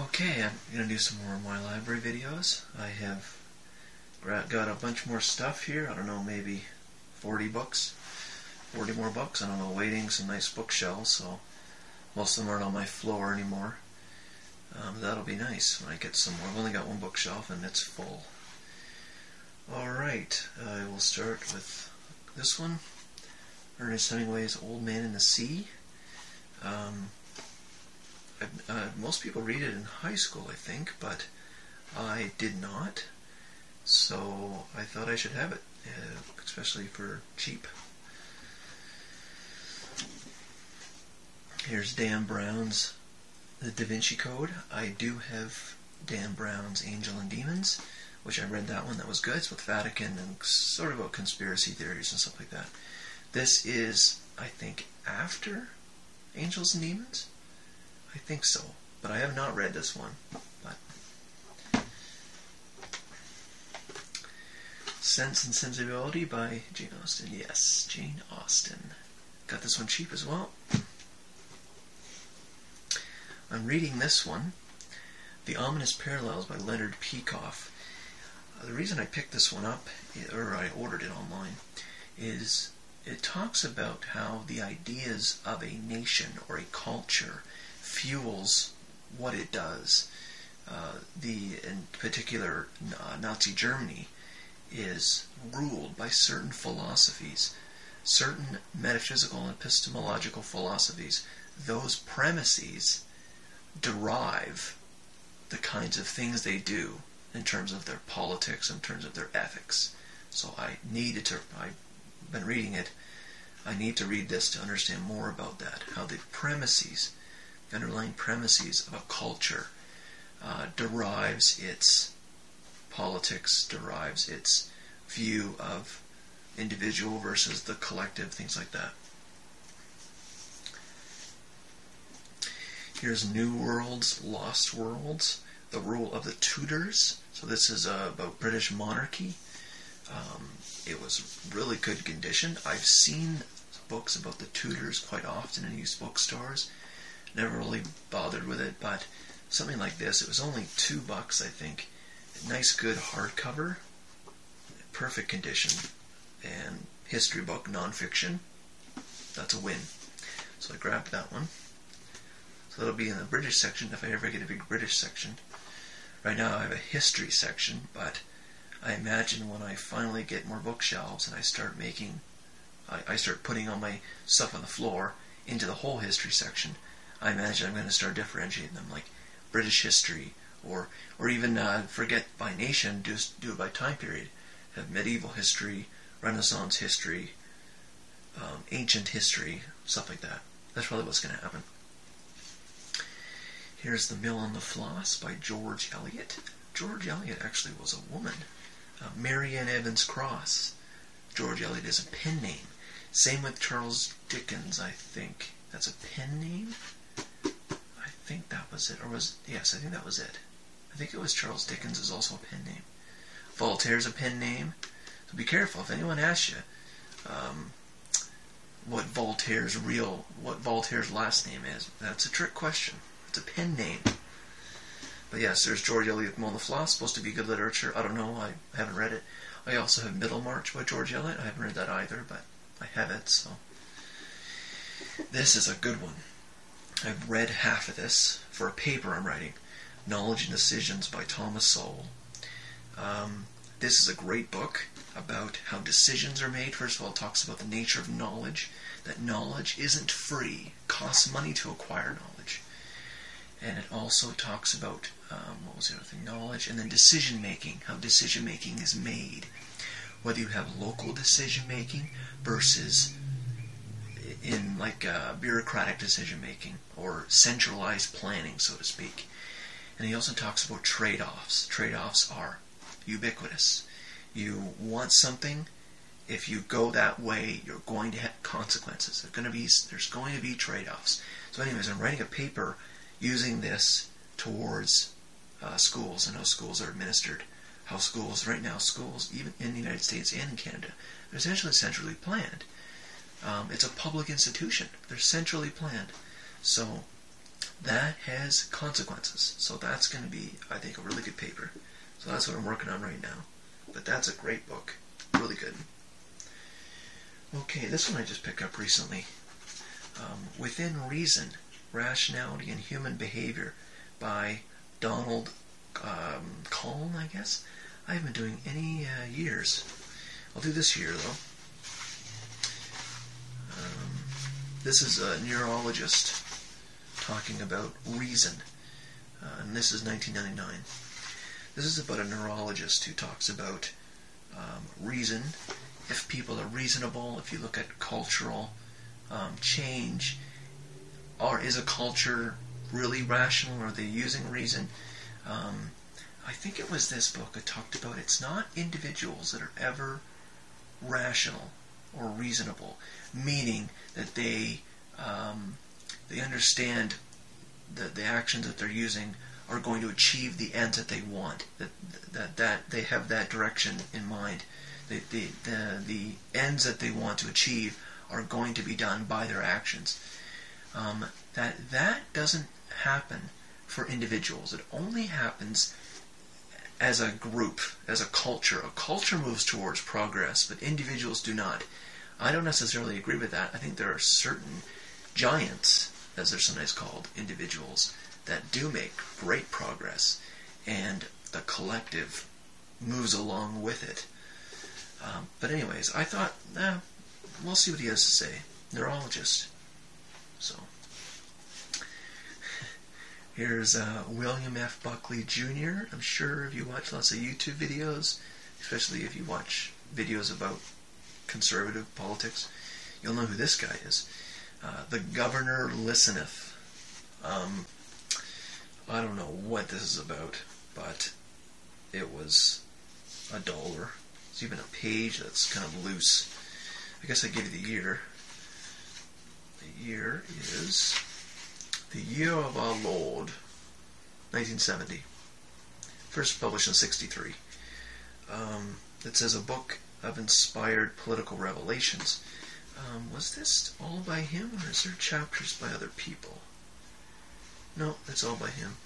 Okay, I'm going to do some more of my library videos. I have got a bunch more stuff here. I don't know, maybe 40 books, 40 more books. I don't know, waiting some nice bookshelves, so most of them aren't on my floor anymore. That'll be nice when I get some more. I've only got one bookshelf and it's full. Alright, I will start with this one. Ernest Hemingway's Old Man in the Sea. Most people read it in high school, I think, but I did not. So I thought I should have it, especially for cheap. Here's Dan Brown's The Da Vinci Code. I do have Dan Brown's Angel and Demons, which I read that one. That was good. It's with Vatican and sort of about conspiracy theories and stuff like that. This is, I think, after Angels and Demons? I think so, but I have not read this one. But Sense and Sensibility by Jane Austen. Yes, Jane Austen. Got this one cheap as well. I'm reading this one, The Ominous Parallels by Leonard Peikoff. The reason I picked this one up, or I ordered it online, is it talks about how the ideas of a nation or a culture fuels what it does. In particular, Nazi Germany is ruled by certain philosophies, certain metaphysical and epistemological philosophies. Those premises derive the kinds of things they do in terms of their politics, in terms of their ethics. So I've been reading it. I need to read this to understand more about that, how the premises, underlying premises of a culture derives its politics, derives its view of individual versus the collective, things like that. Here's New Worlds, Lost Worlds, The Rule of the Tudors. So this is about British monarchy. It was really good condition. I've seen books about the Tudors quite often in used bookstores. Never really bothered with it, but something like this, it was only $2, I think. A nice, good hardcover, perfect condition, and history book, non-fiction. That's a win. So I grabbed that one. So that'll be in the British section if I ever get a big British section. Right now I have a history section, but I imagine when I finally get more bookshelves and I start putting all my stuff on the floor into the whole history section, I imagine I'm going to start differentiating them, like British history, or even forget by nation, just do it by time period. Have medieval history, Renaissance history, ancient history, stuff like that. That's probably what's going to happen. Here's The Mill on the Floss by George Elliot. George Elliot actually was a woman. Mary Ann Evans Cross. George Elliot is a pen name. Same with Charles Dickens, I think. That's a pen name? I think that was it. Yes, I think that was it. I think it was Charles Dickens is also a pen name. Voltaire's a pen name. So be careful. If anyone asks you what Voltaire's last name is, that's a trick question. It's a pen name. But yes, there's George Eliot, Mill on the Floss, supposed to be good literature. I don't know, I haven't read it. I also have Middlemarch by George Eliot. I haven't read that either, but I have it, so. This is a good one. I've read half of this for a paper I'm writing. Knowledge and Decisions by Thomas Sowell. This is a great book about how decisions are made. First of all, it talks about the nature of knowledge, that knowledge isn't free, costs money to acquire knowledge. And it also talks about, what was the other thing, knowledge, and then decision-making, how decision-making is made. Whether you have local decision-making versus in bureaucratic decision-making, or centralized planning, so to speak. And he also talks about trade-offs. Trade-offs are ubiquitous. You want something, if you go that way, you're going to have consequences. There's going to be trade-offs. So anyways, I'm writing a paper using this towards schools and how schools are administered. How schools, right now, even in the United States and in Canada, they're essentially centrally planned. It's a public institution. They're centrally planned. So that has consequences. So that's going to be, I think, a really good paper. So that's what I'm working on right now. But that's a great book. Really good. Okay, this one I just picked up recently. Within Reason, Rationality and Human Behavior by Donald Calne, I guess. I haven't been doing any years. I'll do this year, though. This is a neurologist talking about reason. And this is 1999. This is about a neurologist who talks about reason. If people are reasonable, if you look at cultural change, or is a culture really rational? Are they using reason? I think it was this book that talked about it's not individuals that are ever rational or reasonable, meaning that they understand that the actions that they're using are going to achieve the ends that they want, that they have that direction in mind. The ends that they want to achieve are going to be done by their actions. That doesn't happen for individuals. It only happens as a group, as a culture. A culture moves towards progress, but individuals do not. I don't necessarily agree with that. I think there are certain giants, as they're sometimes called, individuals, that do make great progress, and the collective moves along with it. But anyways, I thought, we'll see what he has to say. Neurologist. So, here's William F. Buckley Jr. I'm sure if you watch lots of YouTube videos, especially if you watch videos about conservative politics, you'll know who this guy is. The Governor Listeneth. I don't know what this is about, but it was $1. There's even a page that's kind of loose. I guess I gave you the year. The year is the year of our Lord, 1970. First published in 1963. It says a book of inspired political revelations. Was this all by him, or is there chapters by other people? No, it's all by him.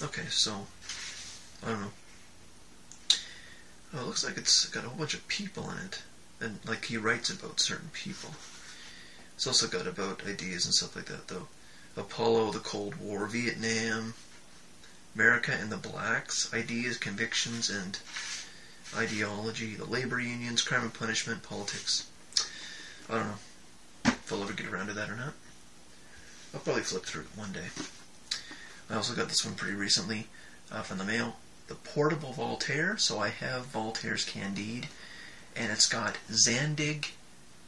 Okay, so, I don't know. Oh, it looks like it's got a whole bunch of people in it. And, like, he writes about certain people. It's also got about ideas and stuff like that, though. Apollo, the Cold War, Vietnam, America and the Blacks, ideas, convictions, and ideology, the labor unions, crime and punishment, politics. I don't know if I'll ever get around to that or not. I'll probably flip through it one day. I also got this one pretty recently from the mail. The Portable Voltaire. So I have Voltaire's Candide, and it's got Zandig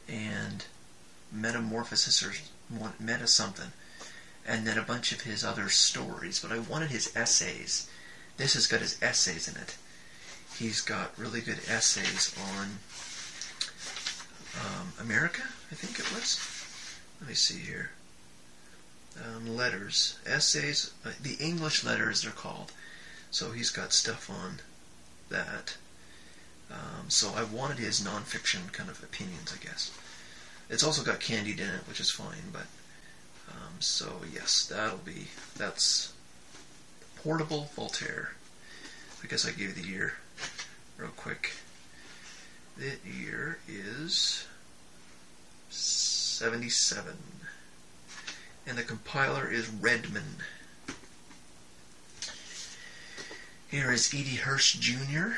and Metamorphosis or Meta something, and then a bunch of his other stories. But I wanted his essays. This has got his essays in it. He's got really good essays on America, I think it was. Let me see here. Letters, essays, the English letters they're called. So he's got stuff on that. So I wanted his nonfiction kind of opinions, I guess. It's also got Candide in it, which is fine, but so yes, that's Portable Voltaire. I guess I gave you the year real quick. The year is 77. And the compiler is Redman. Here is E.D. Hirsch Jr.,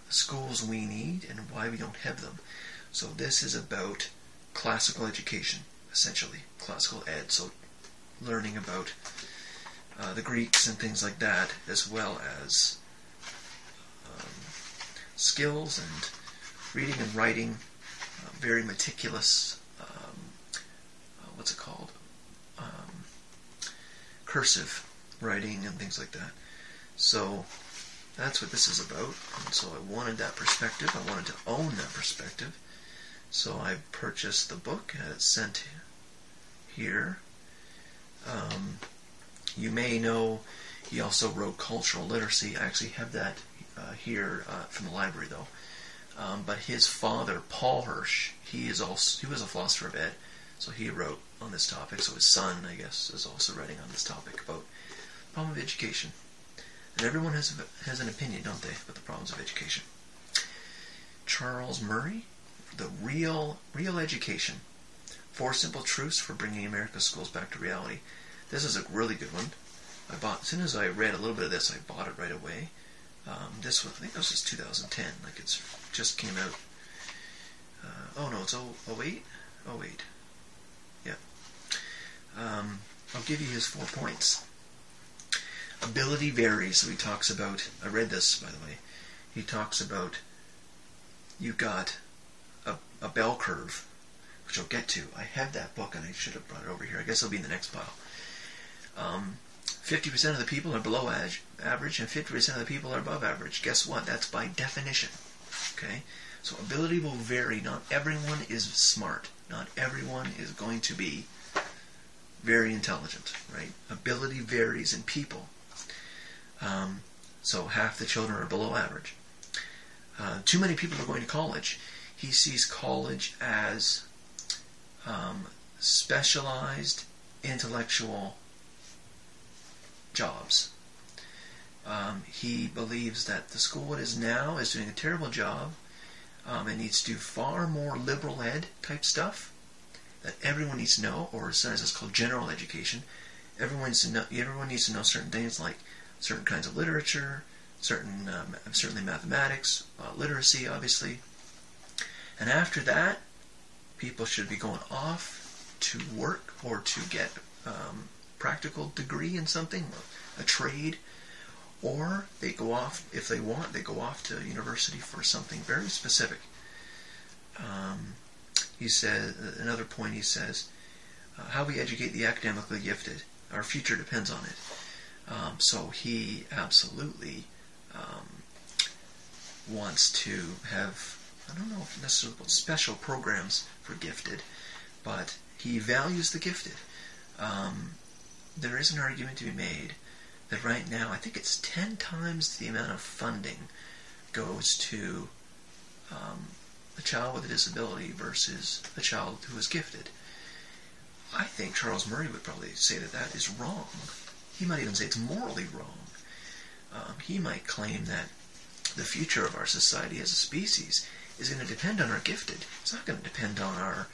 Schools We Need and Why We Don't Have Them. So this is about classical education, essentially. Classical ed, so learning about the Greeks and things like that, as well as skills and reading and writing, very meticulous, what's it called? Cursive writing and things like that. So that's what this is about. And so I wanted that perspective. I wanted to own that perspective. So I purchased the book, had it sent here. You may know he also wrote Cultural Literacy. I actually have that here from the library, though. But his father, Paul Hirsch, he was a philosopher of ed, so he wrote on this topic, so his son, I guess, is also writing on this topic about the problem of education. And everyone has an opinion, don't they, about the problems of education. Charles Murray, The Real Education. 4 Simple Truths for Bringing America's Schools Back to Reality. This is a really good one. As soon as I read a little bit of this, I bought it right away. This was, I think this was 2010, like it's just came out. Oh no, it's 08? 08. Yeah. I'll give you his 4 points. Ability varies. So he talks about, I read this, by the way. He talks about, you've got a bell curve, which I'll get to. I have that book and I should have brought it over here. I guess it'll be in the next pile. 50% of the people are below average and 50% of the people are above average. Guess what? That's by definition. Okay? So ability will vary. Not everyone is smart. Not everyone is going to be very intelligent, right? Ability varies in people. So half the children are below average. Too many people are going to college. He sees college as specialized intellectual jobs. He believes that the school it is now is doing a terrible job. It needs to do far more liberal ed type stuff that everyone needs to know, or sometimes it's called general education. Everyone needs to know certain things like certain kinds of literature, certainly mathematics, literacy, obviously. And after that, people should be going off to work or to get practical degree in something, a trade, or they go off, if they want, they go off to university for something very specific. He says, another point he says, how we educate the academically gifted, our future depends on it. So he absolutely wants to have, I don't know if necessarily special programs for gifted, but he values the gifted. There is an argument to be made that right now, I think it's 10 times the amount of funding goes to a child with a disability versus a child who is gifted. I think Charles Murray would probably say that that is wrong. He might even say it's morally wrong. He might claim that the future of our society as a species is going to depend on our gifted. It's not going to depend on our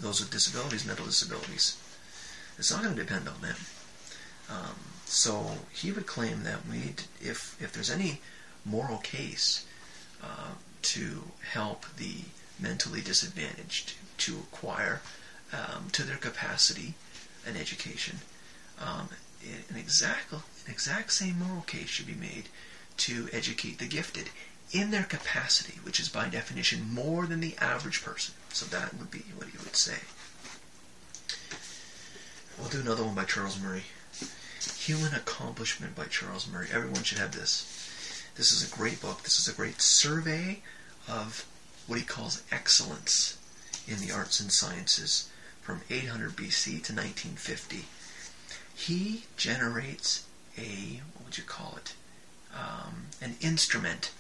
those with disabilities, mental disabilities. It's not going to depend on them. So he would claim that we need to, if there's any moral case to help the mentally disadvantaged to acquire to their capacity an education, an exact same moral case should be made to educate the gifted in their capacity, which is by definition more than the average person. So that would be what he would say. We'll do another one by Charles Murray. Human Accomplishment by Charles Murray. Everyone should have this. This is a great book. This is a great survey of what he calls excellence in the arts and sciences from 800 BC to 1950. He generates what would you call it? An instrument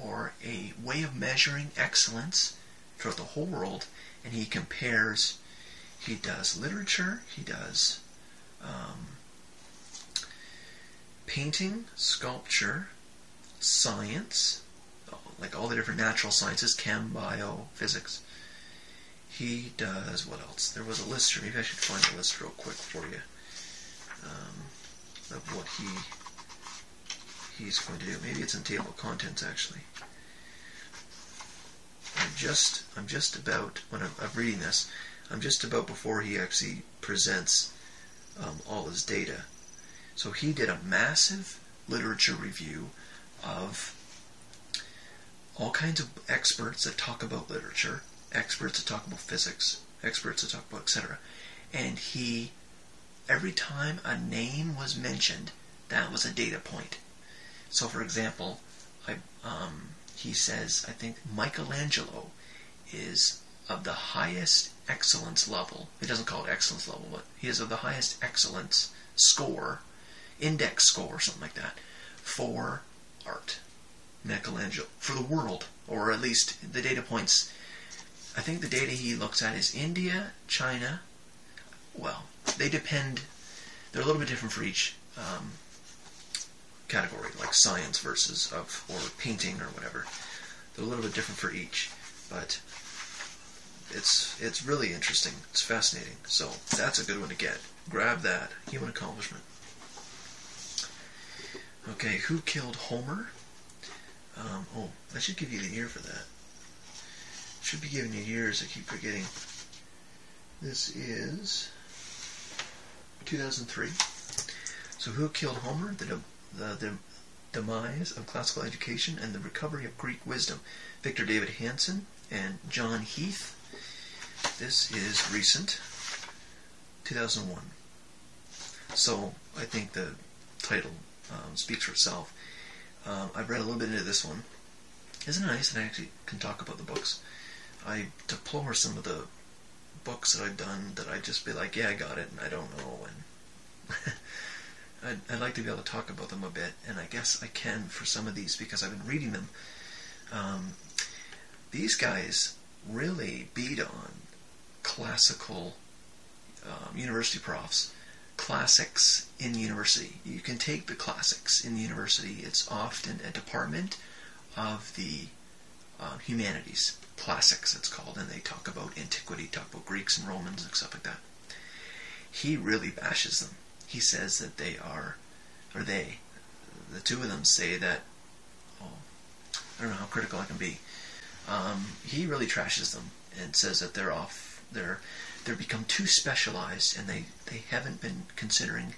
or a way of measuring excellence throughout the whole world, and he compares. He does literature, he does painting, sculpture, science, like all the different natural sciences, chem, bio, physics. He does, what else? There was a list here. Maybe I should find the list real quick for you of what he's going to do. Maybe it's in table of contents, actually. I'm just about, when I'm reading this, I'm just about before he actually presents all his data. So he did a massive literature review of all kinds of experts that talk about literature, experts that talk about physics, experts that talk about etc. And he, every time a name was mentioned, that was a data point. So for example, he says, I think Michelangelo is of the highest excellence level. He doesn't call it excellence level, but he is of the highest excellence score, index score, or something like that, for art. Michelangelo, for the world, or at least the data points. I think the data he looks at is India, China, well, they depend, they're a little bit different for each category, like science versus or painting or whatever. They're a little bit different for each, but it's really interesting. It's fascinating. So that's a good one to get. Grab that. Human accomplishment. Okay, who killed Homer? Oh, I should give you the year for that. Should be giving you years. I keep forgetting. This is 2003. So who killed Homer? The demise of classical education and the recovery of Greek wisdom. Victor David Hanson and John Heath. This is recent, 2001. So I think the title speaks for itself. I've read a little bit into this one. Isn't it nice that I actually can talk about the books? I deplore some of the books that I've done that I just be like, yeah, I got it, and I don't know, and I'd like to be able to talk about them a bit, and I guess I can for some of these because I've been reading them. These guys really beat on classical university profs. Classics in university. You can take the classics in university. It's often a department of the humanities. Classics, it's called, and they talk about antiquity, talk about Greeks and Romans and stuff like that. He really bashes them. He says that they are, or they, the two of them say that, I don't know how critical I can be. He really trashes them and says that they're become too specialized, and they haven't been considering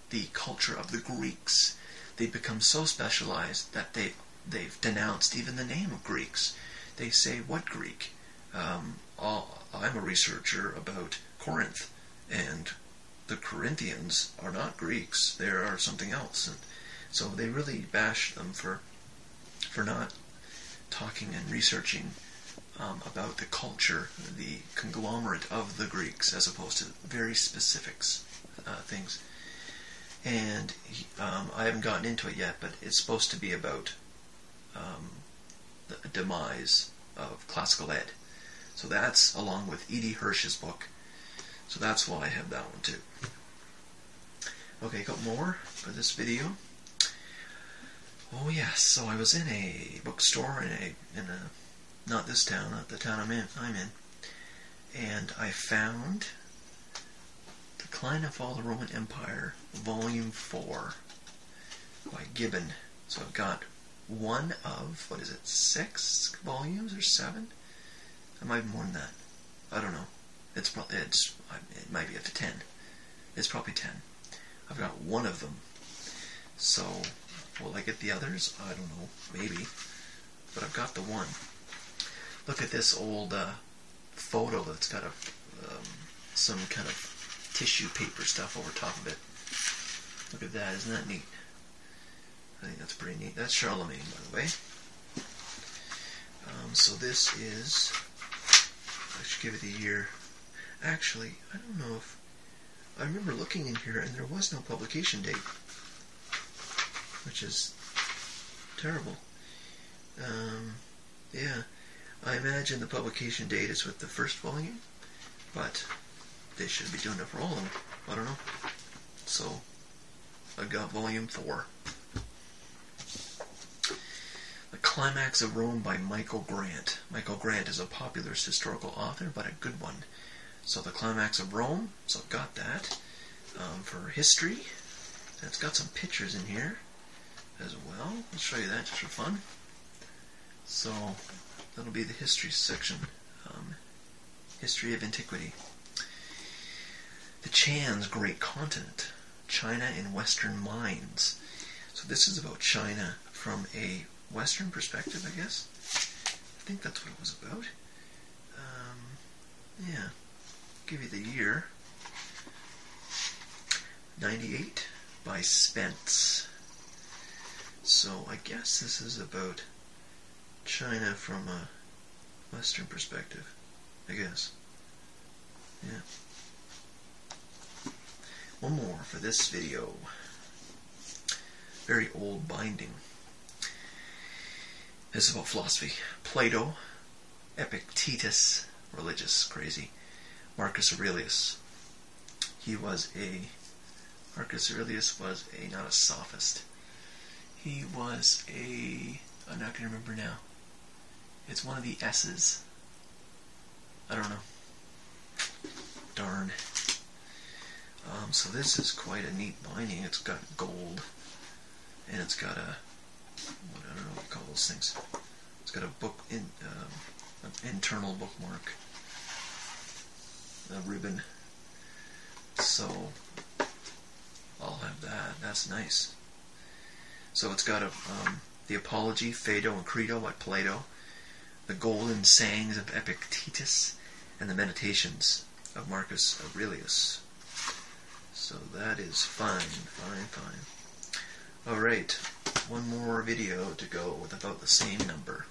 the culture of the Greeks. They've become so specialized that they've denounced even the name of Greeks. They say, what Greek? I'm a researcher about Corinth, and the Corinthians are not Greeks. They are something else. And so they really bash them for not talking and researching about the culture, the conglomerate of the Greeks, as opposed to very specific things. And I haven't gotten into it yet, but it's supposed to be about the demise of classical ed. So that's along with E.D. Hirsch's book. So that's why I have that one too. Okay, got more for this video. Oh yes, so I was in a bookstore in a not this town, not the town I'm in, and I found Decline and Fall of the Roman Empire, Volume 4 by Gibbon. So I've got one of, 6 volumes or 7? It might be more than that. I don't know. It might be up to 10. It's probably 10. I've got one of them. So will I get the others? I don't know. Maybe. But I've got the one. Look at this old photo that's got some kind of tissue paper stuff over top of it. Look at that. Isn't that neat? I think that's pretty neat. That's Charlemagne, by the way. So this is... I should give it a year. Actually, I don't know if... I remember looking in here and there was no publication date. Which is terrible. Yeah. I imagine the publication date is with the first volume, but they should be doing it for all of them. I don't know. So, I've got Volume 4. The Climax of Rome by Michael Grant. Michael Grant is a popular historical author, but a good one. So, The Climax of Rome, so I've got that. For history, and it's got some pictures in here as well. I'll show you that just for fun. So, that'll be the history section. History of Antiquity. The Chan's Great Continent. China in Western Minds. So this is about China from a Western perspective, I guess. I think that's what it was about. Yeah. Give you the year. 98 by Spence. So I guess this is about China from a Western perspective, I guess. Yeah. One more for this video. Very old binding. This is about philosophy. Plato, Epictetus, religious, crazy. Marcus Aurelius. Marcus Aurelius was not a sophist. He was I'm not going to remember now. It's one of the S's. I don't know. Darn. So this is quite a neat binding. It's got gold, and it's got I don't know what you call those things. It's got an internal bookmark, a ribbon. So I'll have that. That's nice. So it's got the Apology, Phaedo, and Credo by Plato, the Golden Sayings of Epictetus, and the Meditations of Marcus Aurelius. So that is fine. Alright, one more video to go with about the same number.